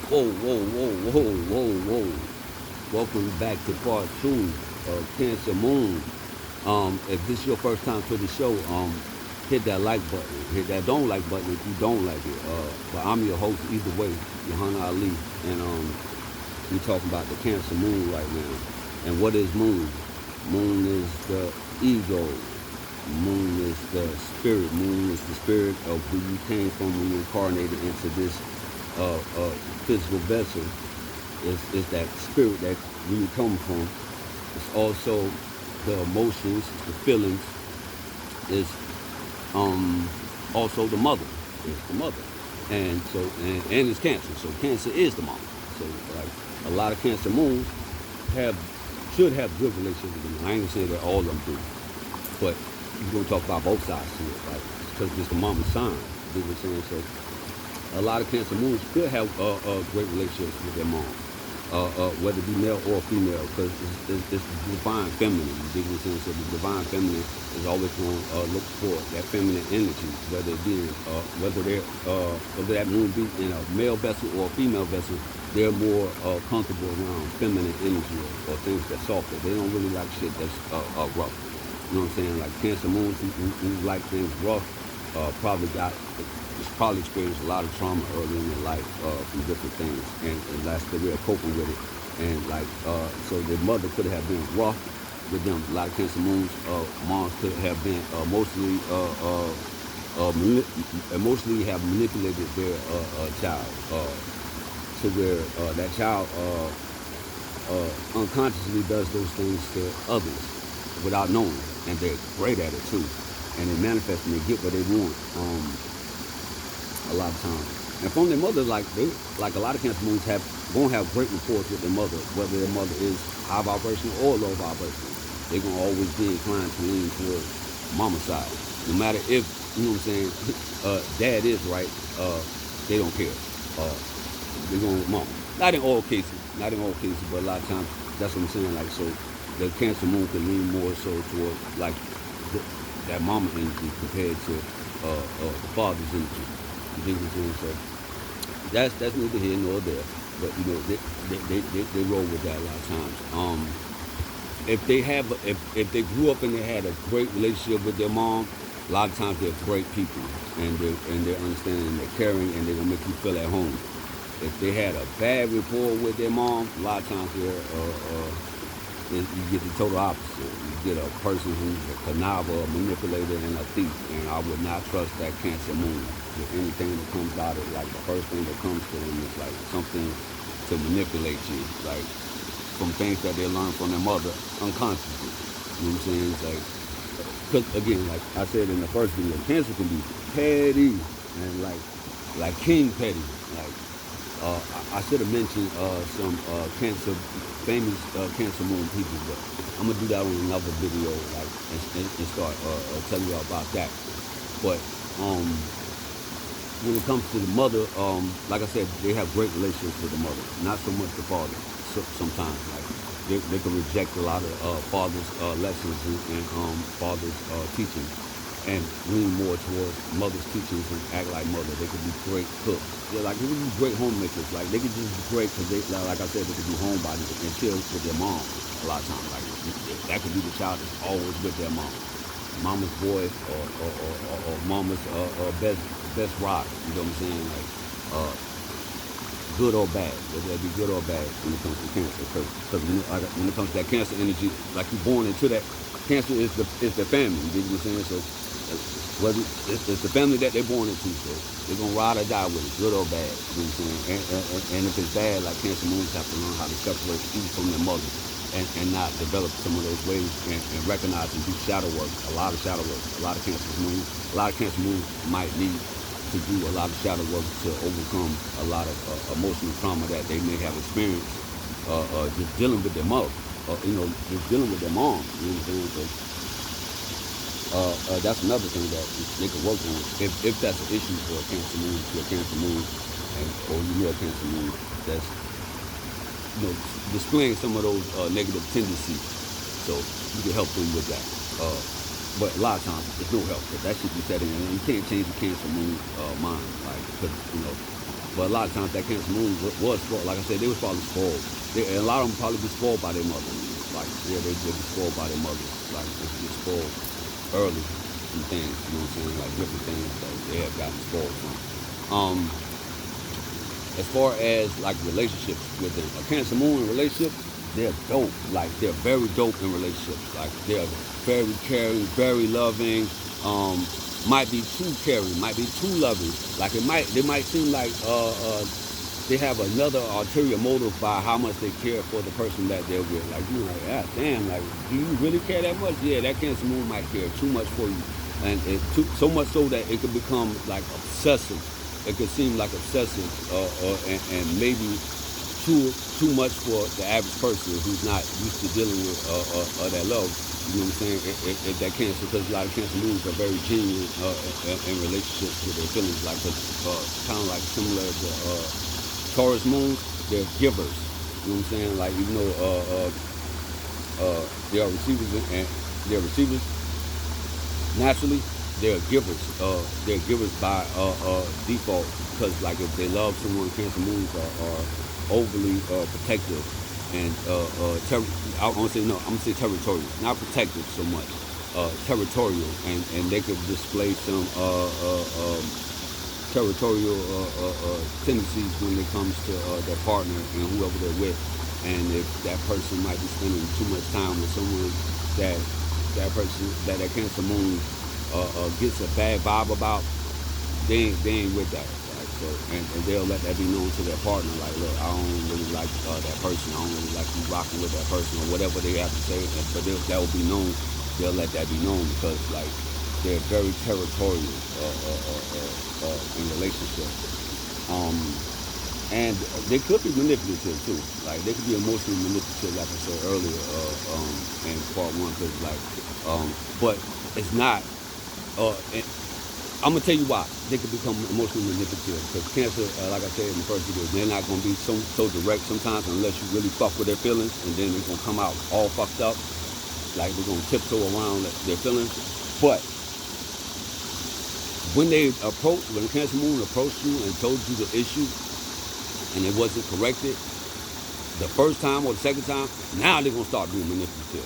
Whoa, whoa, whoa, whoa, whoa, whoa. Welcome back to part two of Cancer Moon. If this is your first time to the show, hit that like button. Hit that don't like button if you don't like it. But I'm your host either way, Yohana Ali. And we talking about the Cancer Moon right now. And what is Moon? Moon is the ego. Moon is the spirit. Moon is the spirit of who you came from when you incarnated into this physical vessel. Is that spirit that where you come from. It's also the emotions, the feelings. It's also the mother. It's the mother. And so and it's cancer. So cancer is the mama. So like a lot of cancer moons have should have good relationships with them. I ain't gonna say that all of them do. But you're gonna talk about both sides to it, like because it's the mama's sign. You know what I'm saying? So a lot of cancer moons could have great relationships with their mom, whether it be male or female, because it's the divine feminine. You know what I'm saying? So the divine feminine is always going to look for that feminine energy, whether it be whether that moon be in a male vessel or a female vessel. They're more comfortable around feminine energy or things that's softer. They don't really like shit that's rough. You know what I'm saying? Like cancer moons who like things rough probably probably experienced a lot of trauma early in their life from different things, and that's the way of coping with it. And like, so their mother could have been rough with them. A lot of cancer moons, moms could have been emotionally have manipulated their child to where that child unconsciously does those things to others without knowing, and they're great at it too. And they manifest and they get what they want. A lot of times. And from their mother, like a lot of cancer moons gonna have great rapport with their mother, whether their mother is high vibration or low vibration. They're gonna always be inclined to lean towards mama's side. No matter if, you know what I'm saying, dad is right, they don't care. They're going with mama. Not in all cases, but a lot of times that's what I'm saying. Like, so the cancer moon can lean more so towards like that mama energy compared to the father's energy. You know what I'm saying? So that's neither here nor there. But you know they roll with that a lot of times. If they grew up and they had a great relationship with their mom, a lot of times they're great people and they're understanding and they're caring and they're gonna make you feel at home. If they had a bad rapport with their mom, a lot of times you get the total opposite. You get a person who's a conniver, a manipulator, and a thief. And I would not trust that cancer moon with anything that comes out of it. Like the first thing that comes to them is like something to manipulate you, like from things that they learn from their mother unconsciously. You know what I'm saying? It's like, because again, like I said in the first video, cancer can be petty and like king petty. Like I should have mentioned some famous cancer moon people, but I'm gonna do that on another video, like and start telling you about that. But when it comes to the mother, like I said, they have great relationships with the mother, not so much the father. Sometimes, like they can reject a lot of father's lessons and father's teaching, and lean more towards mother's teachings and act like mother. They could be great cooks. They're like, they could be great homemakers. Like they could just be great because they, like I said, they could be homebodies and chill with their mom a lot of times. Like that could be the child that's always with their mom, mama's boy or mama's best rock. You know what I'm saying? Like good or bad, whether it be good or bad when it comes to cancer. Because when it comes to that cancer energy, like you're born into that. Cancer is the family. You know what I'm saying? So whether it's the family that they're born into, so they're gonna ride or die with it, good or bad. You know what I'm saying? And if it's bad, like cancer moons have to learn how to separate even from their mother and not develop some of those ways and recognize and do shadow work. A lot of shadow work. A lot of cancer moons might need to do a lot of shadow work to overcome a lot of emotional trauma that they may have experienced just dealing with their mother. Just dealing with their mom. You know what I'm saying? So that's another thing that they can work on if that's an issue for a cancer moon, or you know a cancer moon that's displaying some of those negative tendencies. So you can help them with that. But a lot of times there's no help because that should be set in, and you can't change the cancer moon mind, like because But a lot of times that Cancer Moon was spoiled. Like I said, they was probably spoiled. And a lot of them probably be spoiled by their mother. Like, yeah, they be spoiled by their mother. Like, they get spoiled early from things, you know what I'm saying? Like, different things that they have gotten spoiled from. As far as, like, relationships with them, a Cancer Moon in relationships, they're dope. Like, they're very dope in relationships. Like, they're very caring, very loving. Might be too caring, might be too loving. Like, they might seem like they have another ulterior motive by how much they care for the person that they're with. Like, you're like, ah, damn, like, do you really care that much? Yeah, that Cancer Moon might care too much for you. And so much so that it could become, like, obsessive. It could seem like obsessive and maybe too much for the average person who's not used to dealing with that love. You know what I'm saying? If that Cancer, because a lot of Cancer Moons are very genuine in relationships with their feelings. Like, kind of like similar to Taurus Moons, they're givers. You know what I'm saying? Like, even though they are receivers and they're receivers, naturally, they're givers. They're givers by default, because, like, if they love someone, Cancer Moons are overly protective and I'm gonna say territorial, not protective so much, territorial, and they could display some territorial tendencies when it comes to their partner and whoever they're with. And if that person might be spending too much time with someone that Cancer Moon gets a bad vibe about, they ain't with that. So, and they'll let that be known to their partner, like, look, I don't really like that person, I don't really like you rocking with that person, or whatever they have to say, but that will be known, they'll let that be known, because, like, they're very territorial in relationships. And they could be manipulative, too. Like, they could be emotionally manipulative, like I said earlier in part one, because, like, but it's not, I'm going to tell you why they can become emotionally manipulative. Because Cancer, like I said in the first video, they're not going to be so direct sometimes unless you really fuck with their feelings. And then they're going to come out all fucked up. Like, they're going to tiptoe around their feelings. But when the Cancer Moon approached you and told you the issue and it wasn't corrected the first time or the second time, now they're going to start being manipulative.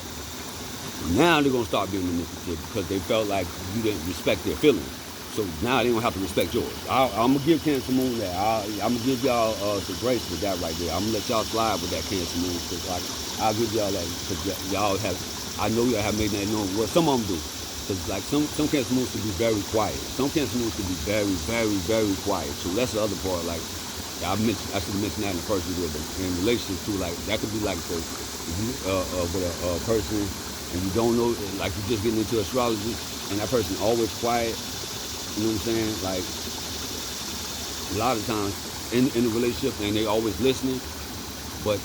Now they're going to start being manipulative because they felt like you didn't respect their feelings. So now they don't have to respect yours. I'm going to give Cancer Moon that. I'm going to give y'all some grace with that right there. I'm going to let y'all slide with that Cancer Moon. Because, like, I'll give y'all that. Because y'all have, I know y'all have made that known. Well, some of them do. Because, like, some Cancer Moons can be very quiet. Some Cancer Moons can be very, very, very quiet. So that's the other part. Like, I should have mentioned that in the first video. But in relationships, too, like, that could be like with a person and you don't know, like, you're just getting into astrology and that person always quiet. You know what I'm saying? Like, a lot of times in the relationship, and they always listening, but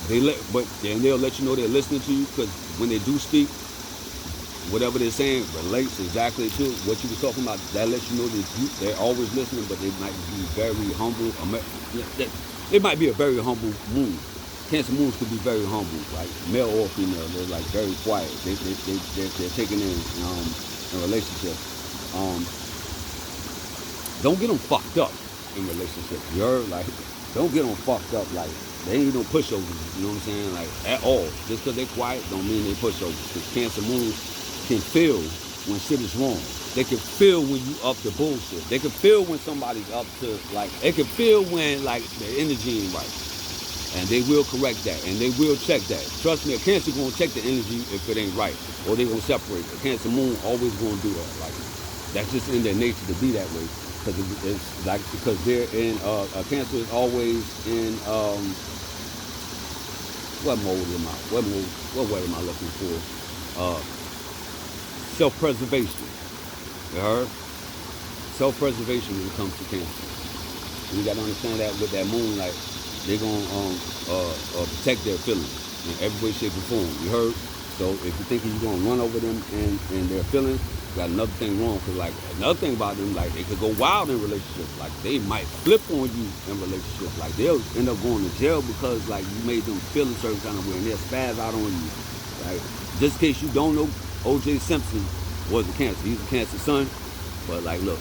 then they'll let you know they're listening to you, because when they do speak, whatever they're saying relates exactly to what you were talking about. That lets you know that they're always listening, but they might be very humble. It might be a very humble moon. Cancer Moons could be very humble, like male or female. They're, like, very quiet. They're taking in relationships. Don't get them fucked up in relationships. You heard? Like, don't get them fucked up. Like, they ain't no pushovers. You know what I'm saying? Like, at all. Just because they're quiet don't mean they pushovers. Because Cancer Moons can feel when shit is wrong. They can feel when you up to bullshit. They can feel when somebody's up to, like, they can feel when, like, the energy ain't right. And they will correct that. And they will check that. Trust me, a Cancer gonna check the energy if it ain't right. Or they gonna separate. A Cancer Moon always gonna do that. Like, that's just in their nature to be that way. Because it's like, because they're in a Cancer is always in what way am I looking for? Self-preservation. You heard? Self-preservation when it comes to Cancer. And you gotta understand that with that moon, like, they're gonna protect their feelings in every way, shape, and form. You heard? So if you're thinking you're gonna run over them and their feelings, you got another thing wrong. Cause, like, another thing about them, like, they could go wild in relationships. Like, they might flip on you in relationships. Like, they'll end up going to jail because, like, you made them feel a certain kind of way and they'll spaz out on you. Right? Just in case you don't know, O.J. Simpson was a Cancer. He's a Cancer son. But, like, look,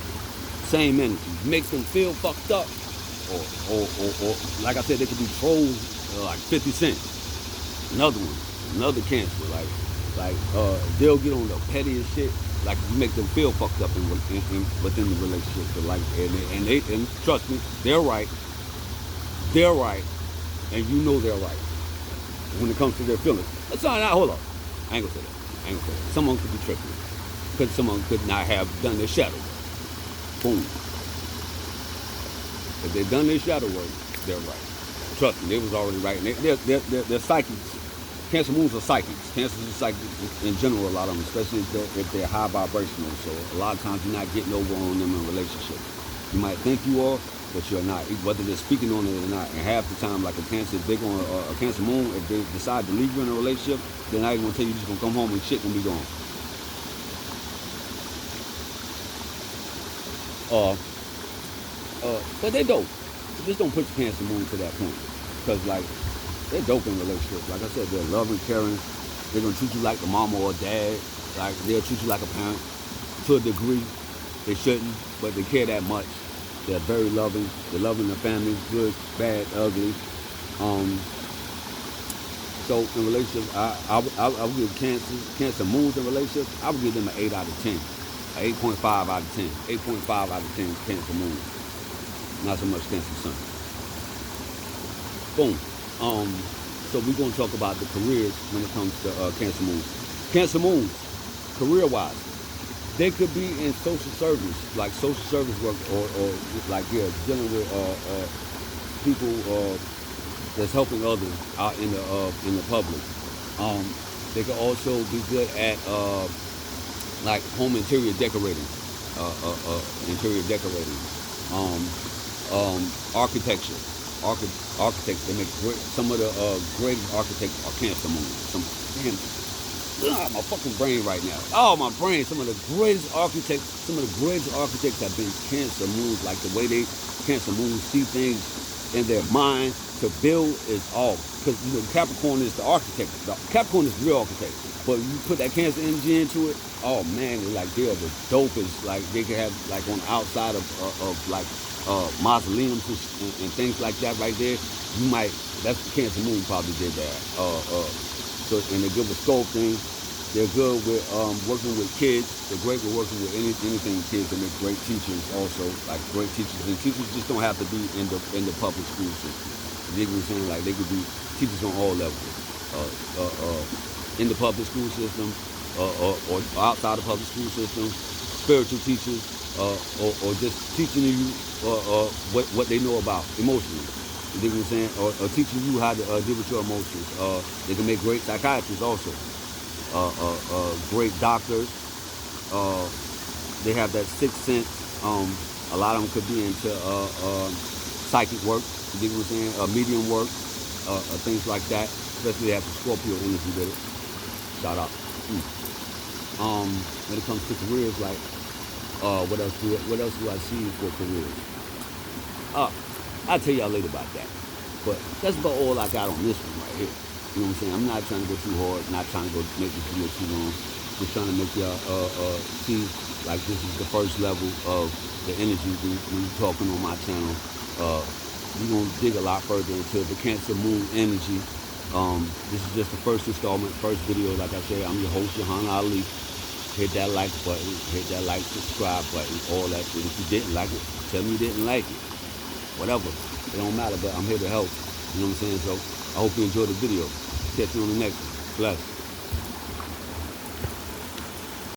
same energy. Makes them feel fucked up. or like I said, they could be trolls like 50 Cent. Another one, another cancer. They'll get on the pettiest shit. Like you make them feel fucked up within the relationship. But like and trust me, they're right. They're right, and you know they're right when it comes to their feelings. That's not. Hold up. I ain't gonna say that. I ain't gonna say that. Someone could be tripping. Because someone could not have done their shadow work. Boom. If they've done their shadow work, they're right. Trust me, they was already right. And they're psychics. Cancer moons are psychics. Cancers are psychics in general, a lot of them, especially if they're high vibrational. So a lot of times you're not getting over on them in relationships. You might think you are, but you're not. Whether they're speaking on it or not. And half the time, like a cancer, if they're going a cancer moon, if they decide to leave you in a relationship, they're not even gonna tell you just gonna come home and shit gonna be gone. But they're dope. Just don't push the cancer moon to that point. Because, like, they're dope in relationships. Like I said, they're loving, caring. They're going to treat you like a mama or a dad. Like, they'll treat you like a parent. To a degree, they shouldn't, but they care that much. They're very loving. They're loving their family, good, bad, ugly. So, in relationships, I would give cancer moons in relationships, I would give them an 8 out of 10. 8.5 out of 10. 8.5 out of 10 cancer moon. Not so much cancer sun. Boom. So we're going to talk about the careers when it comes to cancer moons. Cancer moons, career-wise, they could be in social service, like social service work, or like dealing with people that's helping others out in the public. They could also be good at like home interior decorating, architecture. Architects, they make great. Some of the greatest architects are cancer moons. My fucking brain right now. Oh, my brain. Some of the greatest architects have been cancer moons. Like the way cancer moons see things in their mind to build is all. Because Capricorn is the architect. Capricorn is the real architect. But you put that cancer energy into it, oh man, they're the dopest. Like they can have like on the outside of mausoleums and things like that right there. That's the cancer moon probably did that. So and they're good with sculpting. They're good with working with kids. They're great with working with anything with kids. They make great teachers also, like great teachers. And teachers just don't have to be in the public school system. You know what I'm saying? Like they could be teachers on all levels. In the public school system, or outside the public school system, spiritual teachers, or just teaching you what they know about emotionally. You know what I'm saying? Or teaching you how to deal with your emotions. They can make great psychiatrists also. Great doctors. They have that sixth sense. A lot of them could be into psychic work. You know what I'm saying? Medium work, things like that. Especially they have the Scorpio energy with it. Shout out. When it comes to careers, like what else do I see for careers? I'll tell y'all later about that. But that's about all I got on this one right here. You know what I'm saying? I'm not trying to go too hard, not trying to make this video too long. Just trying to make y'all see like this is the first level of the energy when you're talking on my channel. We're gonna dig a lot further into the Cancer Moon energy. This is just the first installment, first video. Like I said, I'm your host, Johanna Ali. Hit that like button, hit that like, subscribe button, all that shit. If you didn't like it, tell me you didn't like it. Whatever, it don't matter, but I'm here to help. You know what I'm saying? So I hope you enjoyed the video. Catch you on the next one. Bless.